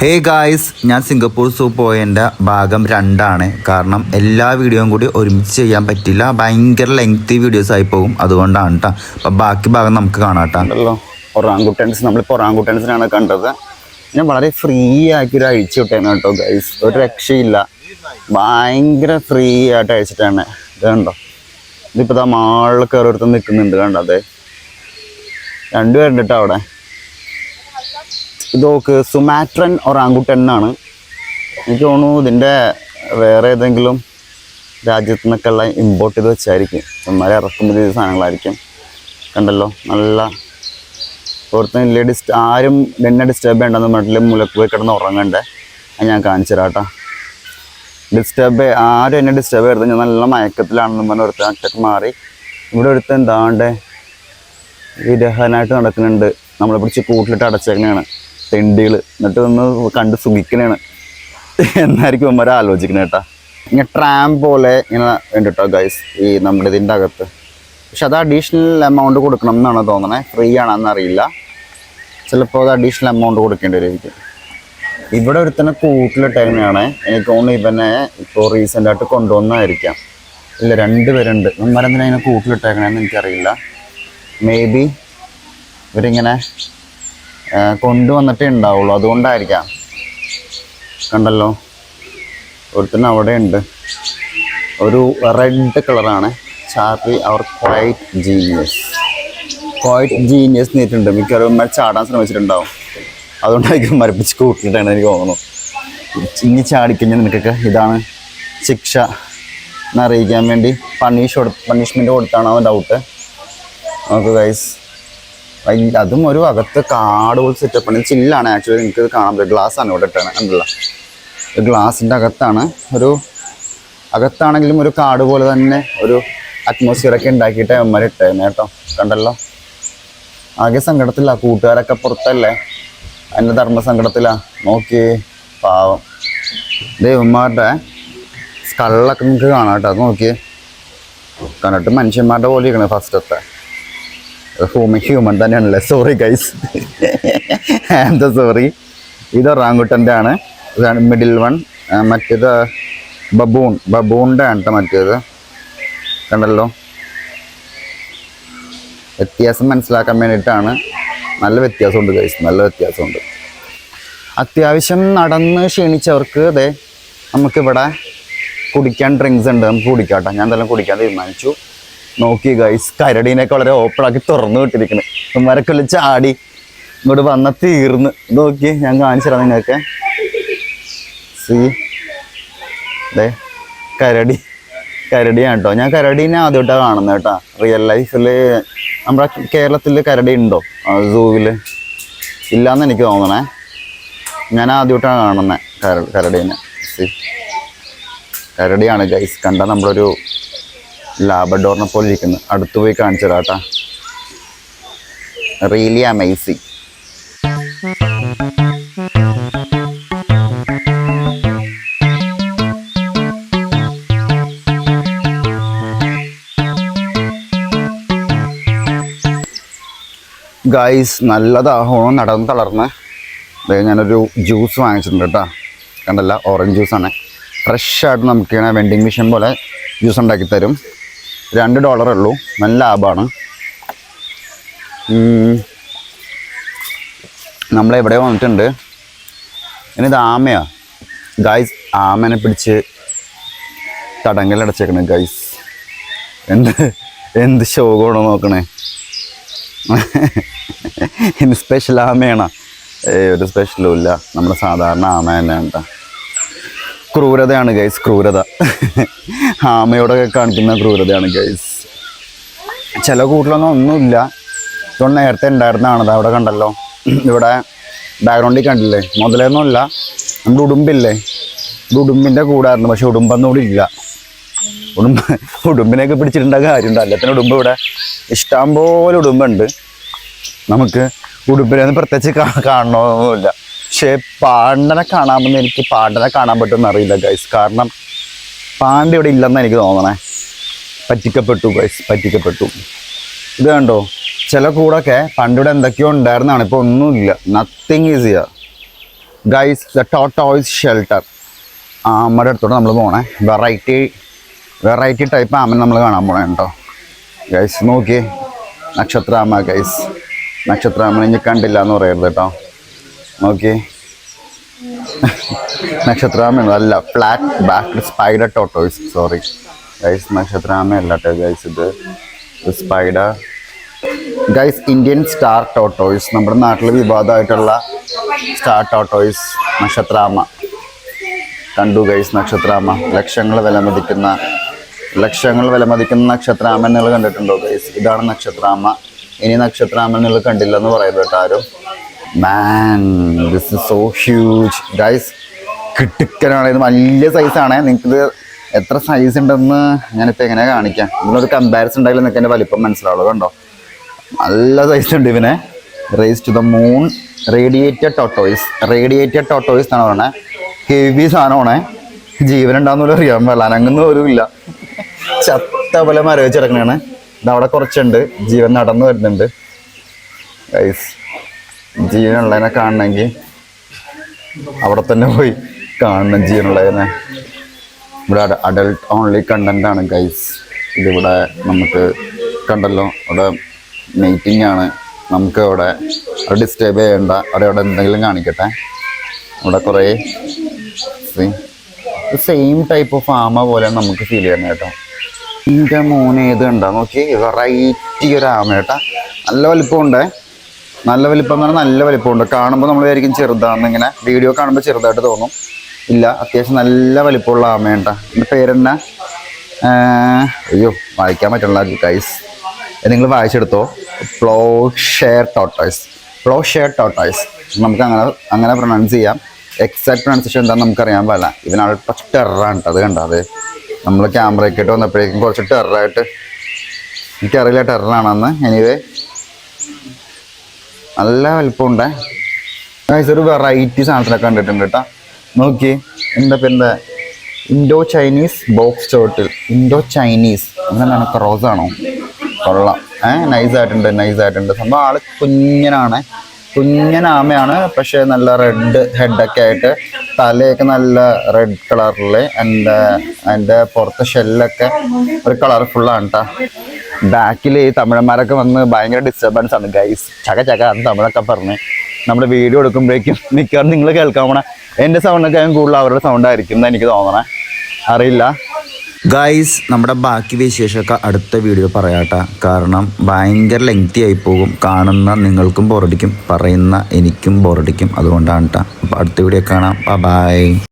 Hey guys, ഞാൻ Singapore സൂ പോയതിൻ്റെ ഭാഗം 2 കാരണം എല്ലാ വീഡിയോയും കൂടി ഒരുമിച്ച് ചെയ്യാൻ പറ്റില്ല. ഭയങ്കര ലെങ്തി വീഡിയോസ് ആയി പോകും. അതുകൊണ്ടാണ് കേട്ടോ. അപ്പം ബാക്കി ഭാഗം നമുക്ക് കാണാം കേട്ടോ. ഒറാങ്കുട്ടൻസ്, നമ്മളിപ്പോൾ ഒറാങ്കുട്ടൻസിനാണ് കണ്ടത്. ഞാൻ വളരെ ഫ്രീ ആക്കി ഒരു അഴിച്ചു വിട്ടേന്ന് കേട്ടോ ഗൈസ്. ഒരു രക്ഷയില്ല, ഭയങ്കര ഫ്രീ ആയിട്ട് അഴിച്ചിട്ടാണ്. ഇത് കണ്ടോ, ഇതിപ്പോൾ മാളിൽ കയറി ഒരുത്തം നിൽക്കുന്നുണ്ട് കണ്ടോ. അതെ, 2 പേരുണ്ട് കേട്ടോ അവിടെ. ഇത് നോക്ക്, സുമാട്രൻ ഒറാങ്കുട്ടൻ എന്നാണ്. എനിക്ക് തോന്നുന്നു ഇതിൻ്റെ വേറെ ഏതെങ്കിലും രാജ്യത്തു നിന്നൊക്കെ ഉള്ള ഇമ്പോർട്ട് ചെയ്ത് വെച്ചായിരിക്കും. ഇവന്മാരെ ഇറക്കുമ്പോൾ ചെയ്ത സാധനങ്ങളായിരിക്കും. കണ്ടല്ലോ, നല്ല പുറത്തുനിന്നില്ലേ, ആരും എന്നെ ഡിസ്റ്റർബ് ചെയ്യണ്ടെന്ന് പറഞ്ഞിട്ട് മുലക്ക് പോയി കിടന്ന് ഉറങ്ങണ്ടേ. അത് ഞാൻ കാണിച്ചു തരാം കേട്ടോ. ആരും എന്നെ ഡിസ്റ്റർബ് ചെയ്യരുത്, ഞാൻ നല്ല മയക്കത്തിലാണെന്ന് പറഞ്ഞ് ഒരുത്തൻ ഒറ്റക്ക് മാറി. ഇവിടെ ഒരുത്തൻ എന്താണ്ട് വിരഹനായിട്ട് നടക്കുന്നുണ്ട്. നമ്മളെ പിടിച്ച് കൂട്ടിലിട്ട് അടച്ചേക്കണേണ് തെണ്ടികൾ. എന്നിട്ട് ഒന്ന് കണ്ട് സുഖിക്കണേണ് എന്നായിരിക്കും ഇവന്മാരെ ആലോചിക്കണേ കേട്ടോ. ഇങ്ങനെ ട്രാം പോലെ ഇങ്ങനെ ഉണ്ട് കേട്ടോ ഗൈസ് ഈ നമ്മുടെ ഇതിൻ്റെ അകത്ത്. പക്ഷെ അത് അഡീഷണൽ എമൗണ്ട് കൊടുക്കണം എന്നാണ് തോന്നണേ. ഫ്രീ ആണെന്നറിയില്ല, ചിലപ്പോൾ അത് അഡീഷണൽ എമൗണ്ട് കൊടുക്കേണ്ടി വരും. ഇവിടെ ഒരുത്തന്നെ കൂട്ടിലിട്ടേക്കണെയാണ്. എനിക്ക് തോന്നുന്നു ഇവനെ ഇപ്പോൾ റീസെൻ്റായിട്ട് കൊണ്ടുവന്നായിരിക്കാം. ഇല്ല, 2 പേരുണ്ട്. ഇവന്മാരെന്തിനാ ഇങ്ങനെ കൂട്ടിലിട്ടേക്കണേന്ന് എനിക്കറിയില്ല. മേ ബി ഇവരിങ്ങനെ കൊണ്ടുവന്നിട്ടേ ഉണ്ടാവുള്ളൂ, അതുകൊണ്ടായിരിക്കാം. കണ്ടല്ലോ, ഒരുത്തന്നെ അവിടെ ഉണ്ട്. ഒരു റെഡ് കളറാണ്. ചാർലി അവർ ക്വൈറ്റ് ജീനിയസ് നീട്ടുണ്ട്. മിക്കവാറും ചാടാൻ ശ്രമിച്ചിട്ടുണ്ടാവും, അതുകൊണ്ടായിരിക്കും മരപ്പിച്ച് കൂട്ടിയിട്ടാണ് എനിക്ക് തോന്നുന്നു. ഇനി ചാടിക്കഴിഞ്ഞാൽ നിനക്കൊക്കെ ഇതാണ് ശിക്ഷ എന്നറിയിക്കാൻ വേണ്ടി പണിഷ്മെൻറ്റ് കൊടുത്താണ് അവൻ ഡൗട്ട്. നമുക്ക് ഗൈസ്, അതും ഒരു അകത്ത് കാട് പോലെ സെറ്റപ്പാണ്. ചില്ലാണ് ആക്ച്വലി. നിങ്ങൾക്ക് കാണാൻ പറ്റും, ഗ്ലാസ്സാണ് ഇവിടെ ഇട്ടാണ്. കണ്ടല്ല, ഗ്ലാസിൻ്റെ അകത്താണ്. അകത്താണെങ്കിലും ഒരു കാട് പോലെ തന്നെ ഒരു അറ്റ്മോസ്ഫിയറൊക്കെ ഉണ്ടാക്കിയിട്ട് അമ്മ ഇട്ടേനെ കേട്ടോ. കണ്ടല്ലോ, ആകെ സങ്കടത്തിലാണ്. കൂട്ടുകാരൊക്കെ പുറത്തല്ലേ, അതിൻ്റെ ധർമ്മസങ്കടത്തിലാണ്. നോക്കി പാവം ദൈവന്മാരുടെ സ്കള്ളൊക്കെ നിങ്ങൾക്ക് കാണാം കേട്ടോ. അത് നോക്കിയേ, കണ്ടിട്ട് മനുഷ്യന്മാരുടെ പോലെ ഇരിക്കണേ. ഫസ്റ്റത്തെ ഹ്യൂമൻ തന്നെയാണല്ലേ. സോറി ഗൈസ്, എന്താ സോറി. ഇത് ഒറാങ്കുട്ടൻ്റെ ആണ്. ഇതാണ് മിഡിൽ വൺ. മറ്റേത് ബബൂണിൻ്റെ ആണ് കേട്ടോ മറ്റേത്. കണ്ടല്ലോ, വ്യത്യാസം മനസ്സിലാക്കാൻ വേണ്ടിയിട്ടാണ്. നല്ല വ്യത്യാസമുണ്ട് ഗൈസ്, നല്ല വ്യത്യാസമുണ്ട്. അത്യാവശ്യം നടന്ന് ക്ഷീണിച്ചവർക്ക് അതെ നമുക്കിവിടെ കുടിക്കാൻ ഡ്രിങ്ക്സ് ഉണ്ട്, നമുക്ക് കുടിക്കാം കേട്ടോ. ഞാൻ എന്തായാലും കുടിക്കാൻ തീരുമാനിച്ചു. നോക്കി ഗൈസ്, കരടീനൊക്കെ വളരെ ഓപ്പണാക്കി തുറന്നു വിട്ടിരിക്കുന്നു. ഇവന്മാരൊക്കെ ചാടി ഇങ്ങോട്ട് വന്ന തീർന്ന്. നോക്കി, ഞാൻ കാണിച്ചു തരാം നിങ്ങൾക്ക്. അതെ, കരടിയാണ് കേട്ടോ. ഞാൻ കരടീനെ ആദ്യമായിട്ടാണ് കാണുന്നത് കേട്ടോ. റിയൽ ലൈഫിൽ നമ്മുടെ കേരളത്തിൽ കരടി ഉണ്ടോ സൂവിൽ? ഇല്ലയെന്ന് എനിക്ക് തോന്നണേ. ഞാൻ ആദ്യമായിട്ടാണ് കാണുന്നത് കരടീനെ. കരടിയാണ് ഗൈസ്. കണ്ടാൽ നമ്മളൊരു ലാബഡോറിനെ പോലെ ഇരിക്കുന്നു. അടുത്ത് പോയി കാണിച്ചു തരാം കേട്ടോ. Really amazing. ഗൈസ്, നല്ല ദാഹവും നടന്ന് തളർന്ന് ഞാനൊരു ജ്യൂസ് വാങ്ങിച്ചിട്ടുണ്ട് കേട്ടോ. കണ്ടല്ല, ഓറഞ്ച് ജ്യൂസാണ്. ഫ്രഷായിട്ട് നമുക്കിങ്ങനെ വെൻഡിങ് മെഷീൻ പോലെ ജ്യൂസ് ഉണ്ടാക്കി തരും. $2 ഉള്ളൂ, നല്ല ലാഭമാണ്. നമ്മളെവിടെ വന്നിട്ടുണ്ട്. ഇനി ഇത് ആമയാണ് ഗൈസ്. ആമേനെ പിടിച്ച് തടങ്കലടച്ചേക്കണേ ഗൈസ്. എന്ത് ശോകമാണോ നോക്കണേ. ഇനി സ്പെഷ്യൽ ആമയാണ്? ഒരു സ്പെഷ്യലും ഇല്ല, നമ്മുടെ സാധാരണ ആമ തന്നെ കേട്ടോ. ക്രൂരതയാണ് ഗൈസ്, ക്രൂരത. ആമയോടൊക്കെ കാണിക്കുന്ന ക്രൂരതയാണ് ഗൈസ്. ചില കൂട്ടിലൊന്നും ഒന്നുമില്ല. ഇതൊന്നും നേരത്തെ ഉണ്ടായിരുന്നതാണത്. അവിടെ കണ്ടല്ലോ, ഇവിടെ ബാക്ക്ഗ്രൗണ്ടിൽ കണ്ടില്ലേ, മുതലൊന്നുമില്ല. നമ്മുടെ ഉടുമ്പില്ലേ, ഉടുമ്പിൻ്റെ കൂടായിരുന്നു. പക്ഷെ ഉടുമ്പൊന്നും കൂടി ഇല്ല. ഉടുമ്പിനെയൊക്കെ പിടിച്ചിട്ടുണ്ട കാര്യമുണ്ട്. അല്ലത്തിന് ഉടുമ്പ് ഇവിടെ ഇഷ്ടംപോലെ ഉടുമ്പുണ്ട്. നമുക്ക് ഉടുമ്പിനെയൊന്നും പ്രത്യേകിച്ച് കാണണമെന്നില്ല. പക്ഷേ പാണ്ടനെ കാണാമെന്ന് എനിക്ക് പാണ്ടനെ കാണാൻ പറ്റുമെന്ന് അറിയില്ല ഗൈസ്. കാരണം പാണ്ട ഇവിടെ ഇല്ലെന്ന് എനിക്ക് തോന്നണേ. പറ്റിക്കപ്പെട്ടു ഗൈസ്, പറ്റിക്കപ്പെട്ടു. ഇത് കണ്ടോ, ചില കൂടൊക്കെ പണ്ടിവിടെ എന്തൊക്കെയോ ഉണ്ടായിരുന്നതാണ്, ഇപ്പോൾ ഒന്നുമില്ല. Nothing is here. Guys the tortoise shelter. ആമയുടെ അടുത്തോട്ട് നമ്മൾ പോണേ. വെറൈറ്റി ടൈപ്പ് ആമൻ നമ്മൾ കാണാൻ പോണേ കേട്ടോ ഗൈസ്. നോക്കിയേ നക്ഷത്രാമ ഗൈസ്. നക്ഷത്രാമനെ ഇനി കണ്ടില്ല എന്ന് പറയരുത് കേട്ടോ. നോക്കിയേ നക്ഷത്രാമ അല്ല, flat back spider tortoise. Sorry guys, നക്ഷത്രാമ അല്ല കേട്ടോ ഗൈസ്, ഇത് spider guys. Indian star tortoise, നമ്മുടെ നാട്ടിൽ വിവാദമായിട്ടുള്ള സ്റ്റാർ ടോട്ടോയ്സ് നക്ഷത്രാമ. കണ്ടു ഗൈസ് നക്ഷത്രാമ. ലക്ഷങ്ങൾ വില മതിക്കുന്ന നക്ഷത്രാമ നിങ്ങൾ കണ്ടിട്ടുണ്ടോ ഗൈസ്? ഇതാണ് നക്ഷത്രാമ. ഇനി നക്ഷത്രാമ നിങ്ങൾ കണ്ടില്ലെന്ന് പറയുന്നത് കേട്ടോ ആരും. Man, this is so huge guys. കിട്ടുക്കനാണ് ഇത്, വലിയ സൈസാണ്. നിങ്ങൾക്കിത് എത്ര സൈസ് ഉണ്ടെന്ന് ഞാനിപ്പോൾ എങ്ങനെ കാണിക്കാം? ഇതിനൊരു കമ്പാരിസൺ ഉണ്ടെങ്കിൽ നിങ്ങൾക്ക് എൻ്റെ വലിപ്പം മനസ്സിലാവുള്ളൂ. കണ്ടോ, നല്ല സൈസ് ഉണ്ട് ഇവനെ. Race to the moon radiated tortoise എന്നാണ് പറഞ്ഞത്. ഹെവി സാധനമാണേ. ജീവനുണ്ടാകുന്ന അറിയാൻ പാടില്ല, അനങ്ങുന്ന പോലും ഇല്ല. ചത്ത പോലെ മരവിച്ച് കിടക്കണാണ്. ഇതവിടെ കുറച്ചുണ്ട്, ജീവൻ നടന്നു വരുന്നുണ്ട് ഗൈസ്. ജീവനുള്ളതിനെ കാണണമെങ്കിൽ അവിടെ തന്നെ പോയി കാണണം ജീവനുള്ളതിനെ. ഇവിടെ അഡൽട്ട് ഓൺലി കണ്ടന്റ് ആണ് ഗൈസ്. ഇതിവിടെ നമുക്ക് കണ്ടല്ലോ, ഇവിടെ മീറ്റിംഗ് ആണ്. നമുക്ക് അവിടെ ഡിസ്റ്റർബ് ചെയ്യണ്ട. അവിടെ എന്തെങ്കിലും കാണിക്കട്ടെ. ഇവിടെ കുറേ സെയിം ടൈപ്പ് ഓഫ് ആമ പോലെ നമുക്ക് ഫീൽ ചെയ്യണം കേട്ടോ. എൻ്റെ മോനെ ഏത് കണ്ടാ നോക്കി, വെറൈറ്റി ഒരു ആമ കേട്ടാ. നല്ല വലിപ്പമുണ്ട്. നല്ല വലിപ്പം എന്ന് പറഞ്ഞാൽ നല്ല വലിപ്പമുണ്ട്. കാണുമ്പോൾ നമ്മൾ വിചാരിക്കും ചെറുതാണെന്ന്. ഇങ്ങനെ വീഡിയോ കാണുമ്പോൾ ചെറുതായിട്ട് തോന്നും. ഇല്ല, അത്യാവശ്യം നല്ല വലിപ്പമുള്ള ആമയുണ്ടാ. എൻ്റെ പേരെന്നാ? അയ്യോ, വായിക്കാൻ പറ്റുള്ള ഗൈസ്. നിങ്ങൾ വായിച്ചെടുത്തോ. പ്ലോഷെയർ ടോട്ടോയ്സ്. നമുക്ക് അങ്ങനെ പ്രൊനൗൺസ് ചെയ്യാം. എക്സാക്ട് പ്രൊനൗൺസിയേഷൻ എന്താണെന്ന് നമുക്കറിയാൻ പാടില്ല. ഇവനാൾ കുറച്ച് ടെററാണ് കേട്ടോ. അത് കണ്ടോ, അത് നമ്മൾ ക്യാമറയൊക്കെ ഇട്ട് വന്നപ്പോഴേക്കും കുറച്ച് ടെററായിട്ട്, എനിക്കറിയില്ല ടെററാണെന്ന്. എനിവേ നല്ല വലിപ്പമുണ്ടേ. ഒരു വെറൈറ്റി സാധനത്തിനൊക്കെ കണ്ടിട്ടുണ്ട് കേട്ടോ. നോക്കി, എന്താ പേര്? Indo Chinese box turtle. Indo Chinese അങ്ങനെയാണ്, ക്രോസാണോ? കൊള്ളാം. നൈസായിട്ടുണ്ട് സംഭവം. ആള് കുഞ്ഞനാമയാണ്. പക്ഷേ നല്ല റെഡ് ഹെഡൊക്കെ ആയിട്ട്, തലയൊക്കെ നല്ല റെഡ് കളറിൽ. അതിൻ്റെ പുറത്തെ ഷെല്ലൊക്കെ ഒരു കളർഫുള്ളാണ് കേട്ടോ. ബാക്കിൽ ഈ തമിഴന്മാരൊക്കെ വന്ന് ഭയങ്കര ഡിസ്റ്റർബൻസ് ആണ് ഗൈസ്. ചക അത് തമിഴൊക്കെ പറഞ്ഞ് നമ്മുടെ വീഡിയോ എടുക്കുമ്പോഴേക്കും മിക്കവാറും നിങ്ങൾ കേൾക്കാൻ പോണ എൻ്റെ സൗണ്ടൊക്കെ കൂടുതൽ അവരുടെ സൗണ്ടായിരിക്കും എന്ന് എനിക്ക് തോന്നണേ, അറിയില്ല. ഗൈസ്, നമ്മുടെ ബാക്കി വിശേഷമൊക്കെ അടുത്ത വീഡിയോ പറയാട്ടോ. കാരണം ഭയങ്കര ലെങ്തി ആയി പോകും. കാണുന്ന നിങ്ങൾക്കും ബോറടിക്കും, പറയുന്ന എനിക്കും ബോറടിക്കും. അതുകൊണ്ടാണ് കേട്ടോ. അപ്പോൾ അടുത്ത വീഡിയോ കാണാം. ബൈ.